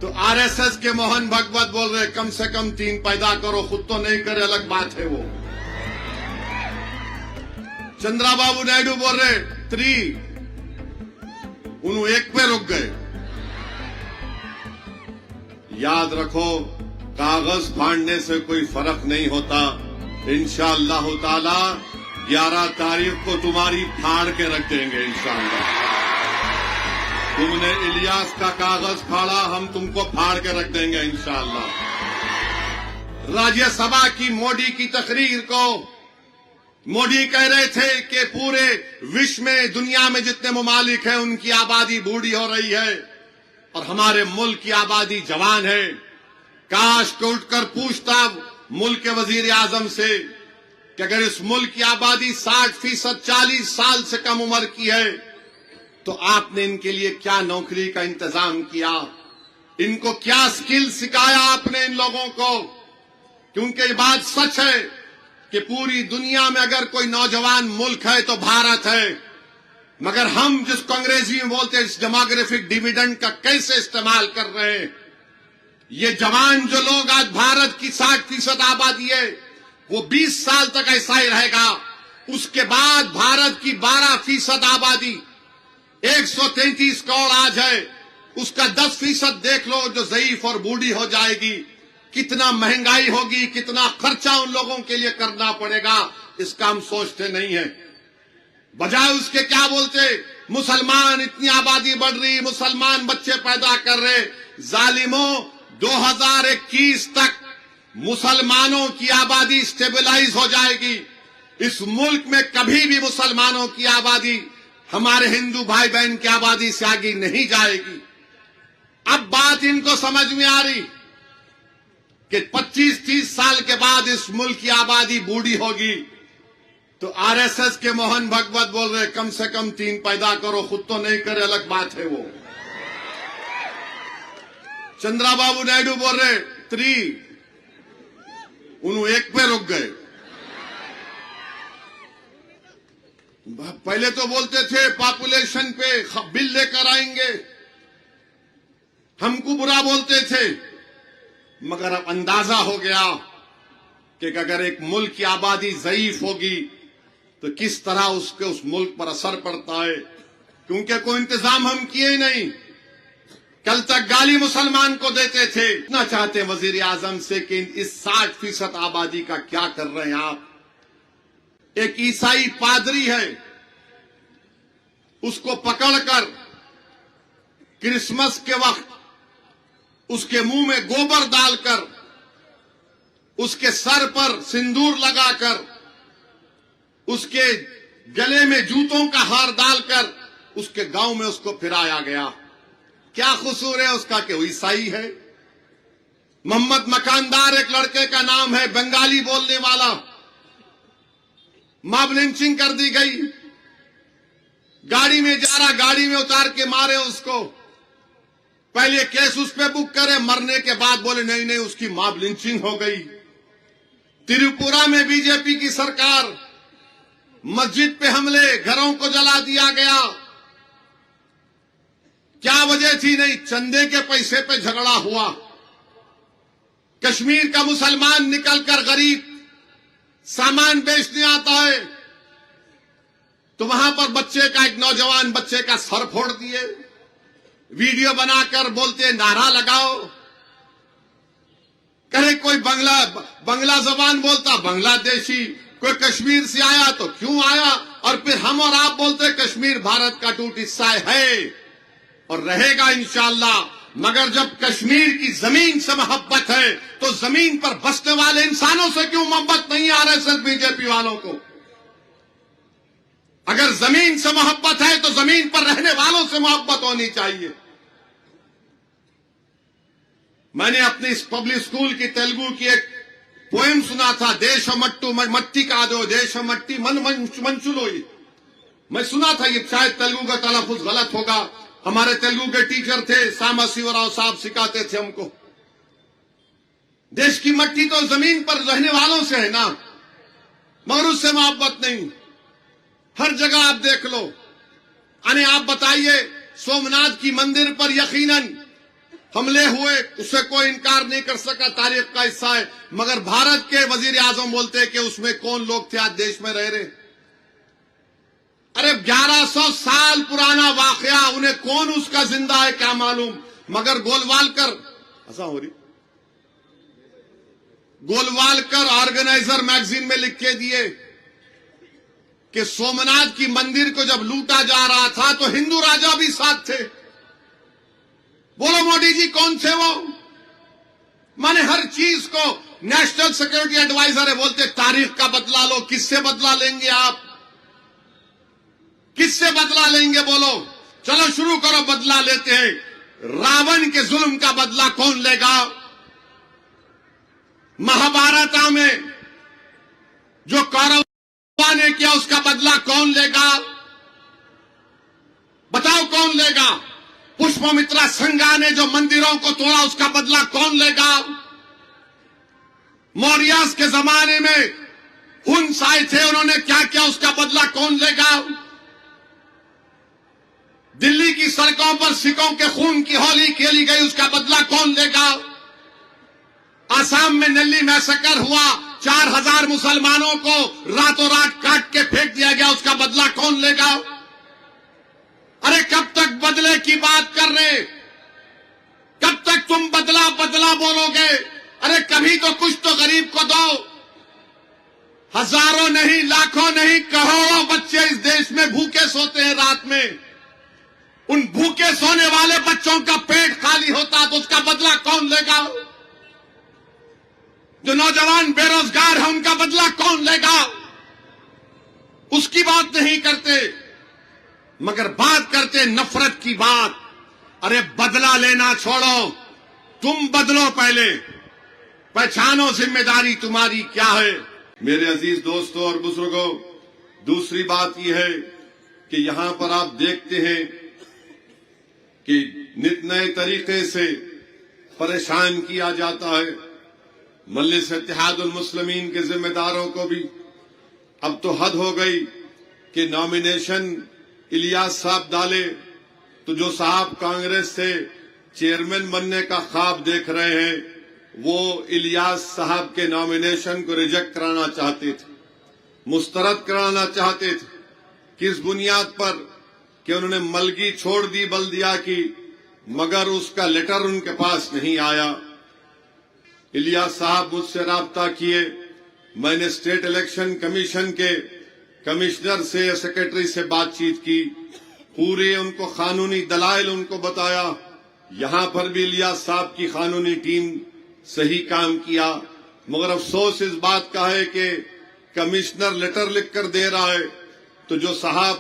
تو आरएसएस के मोहन भागवत बोल रहे कम से कम 3 पैदा करो, खुद तो नहीं करे अलग बात है वो। चंद्राबाबू नायडू बोल रहे 3, उन्होंने 1 पे रुक गए। याद रखो, कागज फाड़ने से कोई फर्क नहीं होता। इंशाअल्लाह ताला 11 तारीख को तुम्हारी फाड़ के रख देंगे इंशाअल्लाह। तुमने इलियास का कागज फाड़ा, हम तुमको फाड़ के रख देंगे इंशाअल्लाह। राज्यसभा की मोदी की तकरीर को मोदी कह रहे थे कि पूरे विश्व में, दुनिया में जितने ममालिक हैं उनकी आबादी बूढ़ी हो रही है और हमारे मुल्क की आबादी जवान है। काश को उठकर पूछता मुल्क के वजीर आजम से कि अगर इस मुल्क की आबादी 60% 40 साल से कम उम्र की है तो आपने इनके लिए क्या नौकरी का इंतजाम किया, इनको क्या स्किल सिखाया आपने इन लोगों को। क्योंकि ये बात सच है कि पूरी दुनिया में अगर कोई नौजवान मुल्क है तो भारत है, मगर हम जिसको अंग्रेजी में बोलते हैं इस डेमोग्राफिक डिविडेंड का कैसे इस्तेमाल कर रहे हैं। ये जवान जो लोग आज भारत की 60% आबादी है वो 20 साल तक ऐसा ही रहेगा। उसके बाद भारत की 12% आबादी 133 करोड़ आज है, उसका 10% देख लो जो ज़ईफ और बूढ़ी हो जाएगी। कितना महंगाई होगी, कितना खर्चा उन लोगों के लिए करना पड़ेगा, इसका हम सोचते नहीं है। बजाय उसके क्या बोलते, मुसलमान इतनी आबादी बढ़ रही, मुसलमान बच्चे पैदा कर रहे। जालिमों, 2021 तक मुसलमानों की आबादी स्टेबलाइज हो जाएगी। इस मुल्क में कभी भी मुसलमानों की आबादी हमारे हिंदू भाई बहन की आबादी से आगे नहीं जाएगी। अब बात इनको समझ में आ रही कि 25-30 साल के बाद इस मुल्क की आबादी बूढ़ी होगी। तो आरएसएस के मोहन भागवत बोल रहे कम से कम 3 पैदा करो, खुद तो नहीं करे अलग बात है वो। चंद्राबाबू नायडू बोल रहे 3, उन्होंने 1 पे रुक गए। पहले तो बोलते थे पॉपुलेशन पे बिल लेकर आएंगे, हमको बुरा बोलते थे, मगर अब अंदाजा हो गया कि अगर एक मुल्क की आबादी ज़ईफ होगी तो किस तरह उसके उस मुल्क पर असर पड़ता है। क्योंकि कोई इंतजाम हम किए ही नहीं। कल तक गाली मुसलमान को देते थे। इतना चाहते हैं वजीर आजम से कि इस 60% आबादी का क्या कर रहे हैं आप। एक ईसाई पादरी है, उसको पकड़कर क्रिसमस के वक्त उसके मुंह में गोबर डालकर, उसके सर पर सिंदूर लगाकर, उसके गले में जूतों का हार डालकर उसके गांव में उसको फिराया गया। क्या कसूर है उसका कि वो ईसाई है। मोहम्मद मकानदार एक लड़के का नाम है, बंगाली बोलने वाला, मॉब लिंचिंग कर दी गई। गाड़ी में जा रहा, गाड़ी में उतार के मारे उसको। पहले केस उस पे बुक करे, मरने के बाद बोले नहीं नहीं उसकी मॉब लिंचिंग हो गई। त्रिपुरा में बीजेपी की सरकार, मस्जिद पे हमले, घरों को जला दिया गया। क्या वजह थी? नहीं, चंदे के पैसे पे झगड़ा हुआ। कश्मीर का मुसलमान निकलकर गरीब सामान बेचने आता है तो वहां पर बच्चे का, एक नौजवान बच्चे का सर फोड़ दिए। वीडियो बनाकर बोलते नारा लगाओ। कहे कोई बंगला जबान बोलता बांग्लादेशी, कोई कश्मीर से आया तो क्यों आया। और फिर हम और आप बोलते कश्मीर भारत का टूट हिस्सा है और रहेगा इंशाअल्लाह। मगर जब कश्मीर की जमीन से मोहब्बत है तो जमीन पर बसने वाले इंसानों से क्यों मोहब्बत नहीं आ रही सिर्फ बीजेपी वालों को। अगर जमीन से मोहब्बत है तो जमीन पर रहने वालों से मोहब्बत होनी चाहिए। मैंने अपने इस पब्लिक स्कूल की तेलुगु की एक पोएम सुना था, देश मट्टू मट्टी का दो देश मट्टी मन मंचुलोई। मैं सुना था, ये शायद तेलुगु का तलफ़ुज़ गलत होगा। हमारे तेलुगु के टीचर थे, सामा शिवराव साहब सिखाते थे हमको। देश की मट्टी तो जमीन पर रहने वालों से है ना, मगर उससे मोहब्बत नहीं। हर जगह आप देख लो। अने आप बताइए, सोमनाथ की मंदिर पर यकीनन حملے ہوئے، اس سے کوئی انکار نہیں کر سکا، تاریخ کا حصہ ہے. مگر بھارت کے وزیر اعظم بولتے کہ اس میں کون لوگ تھے آج دیش میں رہ رہے. ارے 1100 سال پرانا واقعہ، انہیں کون اس کا زندہ ہے کیا معلوم. مگر گولوالکر ایسا ہو رہی، گولوالکر آرگنائزر میگزین میں لکھ کے دیے کہ سومناتھ کی مندر کو جب لوٹا جا رہا تھا تو ہندو راجا بھی ساتھ تھے. بولو مودی جی کون تھے وہ؟ مانے ہر چیز کو نیشنل سیکورٹی ایڈوائزر ہے، بولتے تاریخ کا بدلہ لو. کس سے بدلہ لیں گے آپ؟ کس سے بدلہ لیں گے بولو؟ چلو شروع کرو، بدلہ لیتے ہیں. راون کے ظلم کا بدلہ کون لے گا؟ مہابھارتا میں جو کوروا نے کیا اس کا بدلہ کون لے گا؟ بتاؤ کون لے گا؟ پشپمترا سنگا نے جو مندروں کو توڑا اس کا بدلہ کون لے گا؟ موریاس کے زمانے میں ہنس آئے تھے، انہوں نے کیا کیا، اس کا بدلہ کون لے گا؟ دلی کی سڑکوں پر سکھوں کے خون کی ہولی کھیلی گئی، اس کا بدلہ کون لے گا؟ آسام میں نلی میسکر ہوا، 4000 مسلمانوں کو راتوں رات کاٹ کے پھینک دیا گیا، اس کا بدلہ کون لے گا؟ ارے کب تک بدلے کی بات کر رہے؟ کب تک تم بدلہ بدلہ بولو گے؟ ارے کبھی تو کچھ تو غریب کو دو. ہزاروں نہیں، لاکھوں نہیں، کروڑوں بچے اس دیش میں بھوکے سوتے ہیں رات میں. ان بھوکے سونے والے بچوں کا پیٹ خالی ہوتا تو اس کا بدلہ کون لے گا؟ جو نوجوان بے روزگار ہیں ان کا بدلہ کون لے گا؟ اس کی بات نہیں کرتے، مگر بات کرتے نفرت کی بات. ارے بدلہ لینا چھوڑو، تم بدلو پہلے، پہچانو ذمہ داری تمہاری کیا ہے. میرے عزیز دوستوں اور بزرگوں، دوسری بات یہ ہے کہ یہاں پر آپ دیکھتے ہیں کہ نت نئے طریقے سے پریشان کیا جاتا ہے. مجلس اتحاد المسلمین کے ذمہ داروں کو بھی اب تو حد ہو گئی کہ نامینیشن الیاس صاحب ڈالے تو جو صاحب کانگریس سے چیئرمین بننے کا خواب دیکھ رہے ہیں وہ الیاس صاحب کے نامینیشن کو ریجیکٹ کرانا چاہتے تھے، مسترد کرانا چاہتے تھے. کس بنیاد پر؟ کہ انہوں نے ملگی چھوڑ دی بلدیہ کی، مگر اس کا لیٹر ان کے پاس نہیں آیا. الیاس صاحب مجھ سے رابطہ کیے، میں نے اسٹیٹ الیکشن کمیشن کے کمشنر سے یا سیکرٹری سے بات چیت کی، پورے ان کو قانونی دلائل ان کو بتایا. یہاں پر بھی الیاس صاحب کی قانونی ٹیم صحیح کام کیا، مگر افسوس اس بات کا ہے کہ کمشنر لیٹر لکھ کر دے رہا ہے تو جو صاحب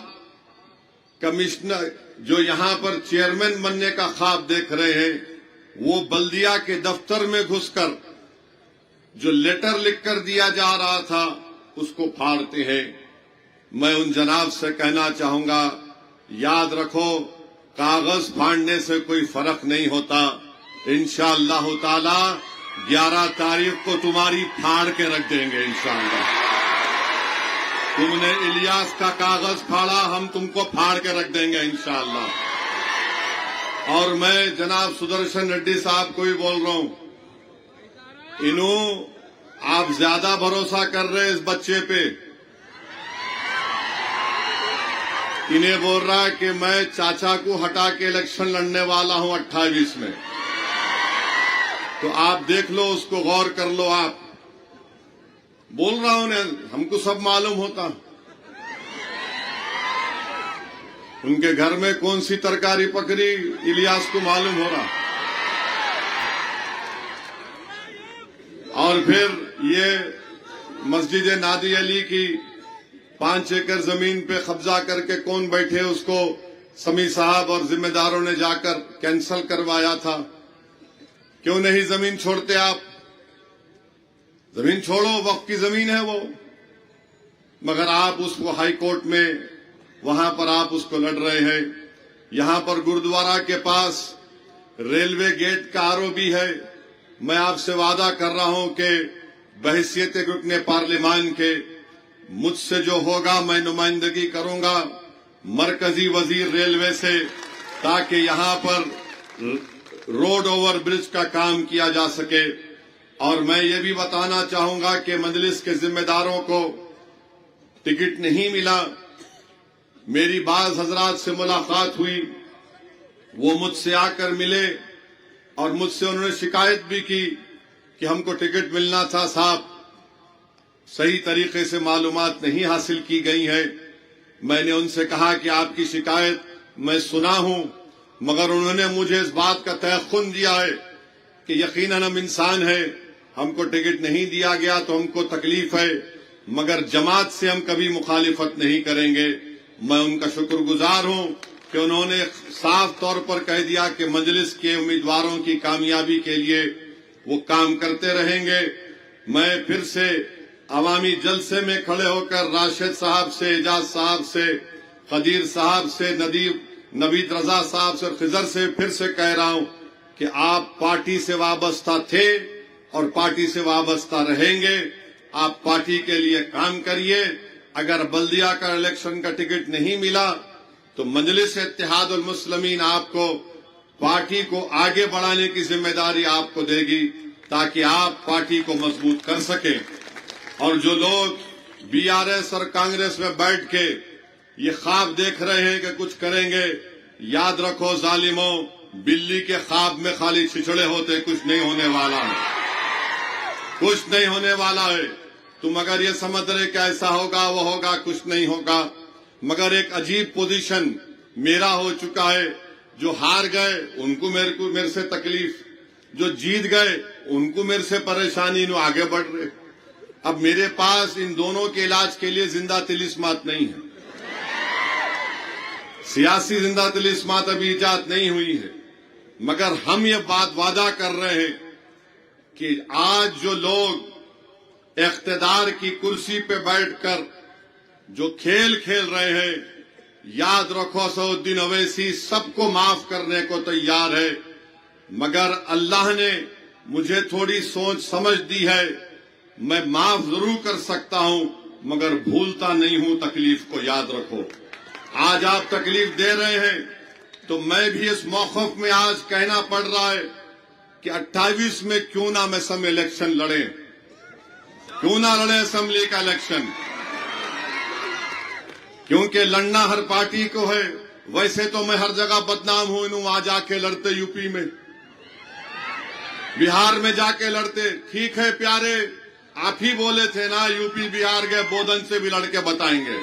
کمشنر جو یہاں پر چیئرمین بننے کا خواب دیکھ رہے ہیں وہ بلدیہ کے دفتر میں گھس کر جو لیٹر لکھ کر دیا جا رہا تھا اس کو پھاڑتے ہیں. میں ان جناب سے کہنا چاہوں گا، یاد رکھو کاغذ پھاڑنے سے کوئی فرق نہیں ہوتا. انشاءاللہ تعالی 11 تاریخ کو تمہاری پھاڑ کے رکھ دیں گے انشاءاللہ. تم نے الیاس کا کاغذ پھاڑا، ہم تم کو پھاڑ کے رکھ دیں گے انشاءاللہ. اور میں جناب سدرشن ریڈی صاحب کو بھی بول رہا ہوں، آپ زیادہ بھروسہ کر رہے اس بچے پہ. انہیں بول رہا ہے کہ میں چاچا کو ہٹا کے الیکشن لڑنے والا ہوں 28 میں. تو آپ دیکھ لو، اس کو غور کر لو. آپ بول رہا ہوں ہم کو سب معلوم ہوتا، ان کے گھر میں کون سی ترکاری پکڑی الیاس کو معلوم ہو رہا. اور پھر یہ مسجد نادی علی کی 5 ایکڑ زمین پہ قبضہ کر کے کون بیٹھے، اس کو سمیع صاحب اور ذمہ داروں نے جا کر کینسل کروایا تھا. کیوں نہیں زمین چھوڑتے آپ؟ زمین چھوڑو، وقف کی زمین ہے وہ. مگر آپ اس کو ہائی کورٹ میں وہاں پر آپ اس کو لڑ رہے ہیں. یہاں پر گردوارہ کے پاس ریلوے گیٹ کا آر او بھی ہے. میں آپ سے وعدہ کر رہا ہوں کہ بحیثیت رکن پارلیمان کے مجھ سے جو ہوگا میں نمائندگی کروں گا مرکزی وزیر ریلوے سے، تاکہ یہاں پر रोड ओवर ब्रिज का काम किया जा सके। और मैं ये भी बताना चाहूंगा कि मजलिस के जिम्मेदारों को टिकट नहीं मिला। मेरी बाज हजरात से मुलाकात हुई, वो मुझसे आकर मिले और मुझसे उन्होंने शिकायत भी की कि हमको टिकट मिलना था साहब, सही तरीके से मालूमात नहीं हासिल की गई है। मैंने उनसे कहा कि आपकी शिकायत मैं सुना हूं, मगर उन्होंने मुझे इस बात का तयक़ुन दिया है कि यकीनन हम इंसान हैं, हमको टिकट नहीं दिया गया तो हमको तकलीफ है, मगर जमात से हम कभी मुखालिफत नहीं करेंगे। मैं उनका शुक्रगुजार हूं कि उन्होंने साफ तौर पर कह दिया कि मजलिस के उम्मीदवारों की कामयाबी के लिए वो काम करते रहेंगे। मैं फिर से अवामी जलसे में खड़े होकर राशिद साहब से, एजाज साहब से, कदीर साहब से, नवीद रजा साहब से और खिजर से फिर से कह रहा हूं कि आप पार्टी से वाबस्ता थे और पार्टी से वाबस्ता रहेंगे। आप पार्टी के लिए काम करिए। अगर बल्दिया का इलेक्शन का टिकट नहीं मिला तो मजलिस इत्तेहादुल मुस्लिमीन आपको पार्टी को आगे बढ़ाने की जिम्मेदारी आपको देगी, ताकि आप पार्टी को मजबूत कर सकें। और जो लोग बीआरएस और कांग्रेस में बैठ के ये ख्वाब देख रहे हैं कि कुछ करेंगे, याद रखो जालिमों, बिल्ली के ख्वाब में खाली छिछड़े होते, कुछ नहीं होने वाला है, कुछ नहीं होने वाला है। तुम अगर ये समझ रहे कि ऐसा होगा वो होगा, कुछ नहीं होगा। मगर एक अजीब पोजीशन मेरा हो चुका है, जो हार गए उनको मेरे से तकलीफ, जो जीत गए उनको मेरे से परेशानी, नो आगे बढ़ रहे। अब मेरे पास इन दोनों के इलाज के लिए जिंदा तिलिस्मात नहीं है, सियासी जिंदा तिलिस्मात अभी इजाद नहीं हुई है। मगर हम ये बात वादा कर रहे हैं कि आज जो लोग इख्तिदार की कुर्सी पे बैठकर जो खेल खेल रहे हैं, याद रखो असदुद्दीन अवैसी सबको माफ करने को तैयार है, मगर अल्लाह ने मुझे थोड़ी सोच समझ दी है। मैं माफ जरूर कर सकता हूं, मगर भूलता नहीं हूं तकलीफ को, याद रखो। आज आप तकलीफ दे रहे हैं तो मैं भी इस मौक़िफ़ में आज कहना पड़ रहा है कि 28 में क्यों ना हम असम इलेक्शन लड़े, क्यों ना लड़े असेंबली का इलेक्शन, क्योंकि लड़ना हर पार्टी को है। वैसे तो मैं हर जगह बदनाम हूं, इन्हों वहां जाके लड़ते, यूपी में, बिहार में जाके लड़ते। ठीक है प्यारे, आप ही बोले थे ना यूपी बिहार गए, बोधन से भी लड़के बताएंगे।